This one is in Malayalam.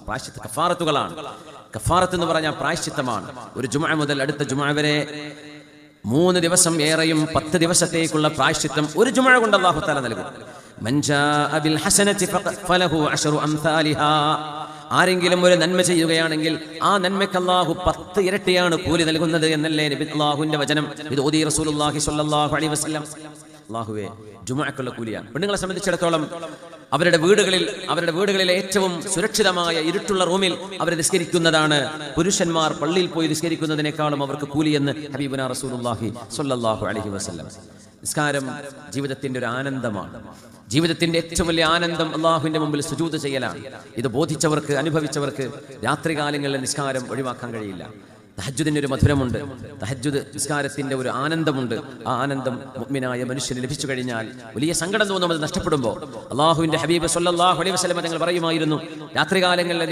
പ്രായശ്ചിത്ത കഫാറത്തുകളാണ്. കഫാറത്ത് എന്ന് പറഞ്ഞാൽ പ്രായശ്ചിത്തമാണ്. ഒരു ജുമുഅ മുതൽ അടുത്ത ജുമുഅ വരെ 3 ദിവസം ഏറെയും 10 ദിവസത്തേക്കുള്ള പ്രായശ്ചിത്തം ഒരു ജുമുഅ കൊണ്ട് അല്ലാഹു തആല നൽകും. മൻ ജാഅ ബിൽ ഹസനതി ഫലഹു അശറു അംസാലിഹാ. ആരെങ്കിലും ഒരു നന്മ ചെയ്യുകയാണെങ്കിൽ ആ നന്മയ്ക്ക് അല്ലാഹു 10 ഇരട്ടിയാണ് കൂലി നൽകുന്നത് എന്നല്ലേ നബി അല്ലാഹുവിന്റെ വചനം. ഇത് ഓതി റസൂലുള്ളാഹി സ്വല്ലല്ലാഹു അലൈഹി വസല്ലം. അല്ലാഹുവേ, ജുമുഅക്കുള്ള കൂലിയാണ്. പെണ്ണുങ്ങളെ സംബന്ധിച്ചിടത്തോളം അവരുടെ വീടുകളിലെ ഏറ്റവും സുരക്ഷിതമായ ഇരുട്ടുള്ള റൂമിൽ അവർ നിസ്കരിക്കുന്നതാണ് പുരുഷന്മാർ പള്ളിയിൽ പോയി നിസ്കരിക്കുന്നതിനേക്കാളും അവർക്ക് കൂലിയെന്ന് ഹബീബുനാ റസൂലുള്ളാഹി സ്വല്ലല്ലാഹു അലൈഹി വസല്ലം. നിസ്കാരം ജീവിതത്തിന്റെ ഒരു ആനന്ദമാണ്. ജീവിതത്തിന്റെ ഏറ്റവും വലിയ ആനന്ദം അള്ളാഹുവിന്റെ മുമ്പിൽ സുജൂദ് ചെയ്യലാണ്. ഇത് ബോധിച്ചവർക്ക്, അനുഭവിച്ചവർക്ക് രാത്രികാലങ്ങളിലെ നിസ്കാരം ഒഴിവാക്കാൻ കഴിയില്ല. തഹജ്ജുദിന് ഒരു മധുരമുണ്ട്. തഹജ്ജുദ് നിസ്കാരത്തിന്റെ ഒരു ആനന്ദമുണ്ട്. ആ ആനന്ദം മുഅ്മിനായ മനുഷ്യന് ലഭിച്ചു കഴിഞ്ഞാൽ വലിയ സങ്കടം തോന്നും അത് നഷ്ടപ്പെടുമ്പോൾ. അള്ളാഹുവിന്റെ ഹബീബ് സ്വല്ലല്ലാഹു അലൈഹി വസല്ലം തങ്ങൾ പറയുമായിരുന്നു, രാത്രികാലങ്ങളിൽ